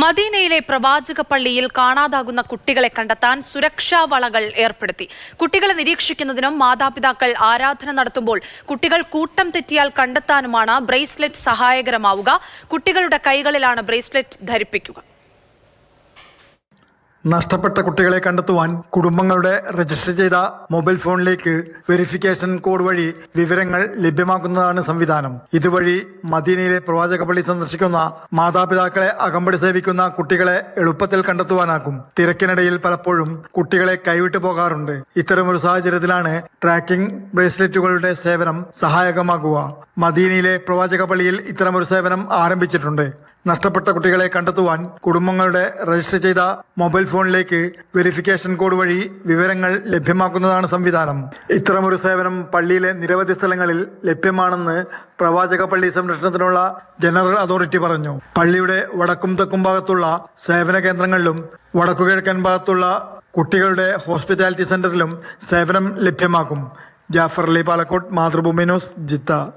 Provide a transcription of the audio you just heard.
മദീനയിലെ പ്രവാചക പള്ളിയിൽ കാണാതാകുന്ന കുട്ടികളെ കണ്ടെത്താൻ സുരക്ഷാ വളകൾ ഏർപ്പെടുത്തി. കുട്ടികളെ നിരീക്ഷിക്കുന്നതിനും മാതാപിതാക്കൾ ആരാധന നടത്തുമ്പോൾ കുട്ടികൾ കൂട്ടം തെറ്റിയാൽ കണ്ടെത്താനുമാണ് ബ്രേസ്ലെറ്റ് സഹായകരമാവുക. കുട്ടികളുടെ കൈകളിലാണ് ബ്രേസ്ലെറ്റ് ധരിപ്പിക്കുക. നഷ്ടപ്പെട്ട കുട്ടികളെ കണ്ടെത്തുവാൻ കുടുംബങ്ങളുടെ രജിസ്റ്റർ ചെയ്ത മൊബൈൽ ഫോണിലേക്ക് വെരിഫിക്കേഷൻ കോഡ് വഴി വിവരങ്ങൾ ലഭ്യമാക്കുന്നതാണ് സംവിധാനം. ഇതുവഴി മദീനയിലെ പ്രവാചക പള്ളി സന്ദർശിക്കുന്ന മാതാപിതാക്കളെ അകമ്പടി സേവിക്കുന്ന കുട്ടികളെ എളുപ്പത്തിൽ കണ്ടെത്തുവാനാകും. തിരക്കിനിടയിൽ പലപ്പോഴും കുട്ടികളെ കൈവിട്ടു പോകാറുണ്ട്. ഇത്തരമൊരു സാഹചര്യത്തിലാണ് ട്രാക്കിംഗ് ബ്രേസ്ലെറ്റുകളുടെ സേവനം സഹായകമാകുക. മദീനയിലെ പ്രവാചക പള്ളിയിൽ ഇത്തരമൊരു സേവനം ആരംഭിച്ചിട്ടുണ്ട്. നഷ്ടപ്പെട്ട കുട്ടികളെ കണ്ടെത്തുവാൻ കുടുംബങ്ങളുടെ രജിസ്റ്റർ ചെയ്ത മൊബൈൽ ഫോണിലേക്ക് വെരിഫിക്കേഷൻ കോഡ് വഴി വിവരങ്ങൾ ലഭ്യമാക്കുന്നതാണ് സംവിധാനം. ഇത്തരമൊരു സേവനം പള്ളിയിലെ നിരവധി സ്ഥലങ്ങളിൽ ലഭ്യമാണെന്ന് പ്രവാചക പള്ളി സംരക്ഷണത്തിനുള്ള ജനറൽ അതോറിറ്റി പറഞ്ഞു. പള്ളിയുടെ വടക്കും തെക്കും ഭാഗത്തുള്ള സേവന കേന്ദ്രങ്ങളിലും വടക്കുകിഴക്കൻ ഭാഗത്തുള്ള കുട്ടികളുടെ ഹോസ്പിറ്റാലിറ്റി സെന്ററിലും സേവനം ലഭ്യമാക്കും. Jafar Ali Palakkode, Mathrubhumi news, Jeddah.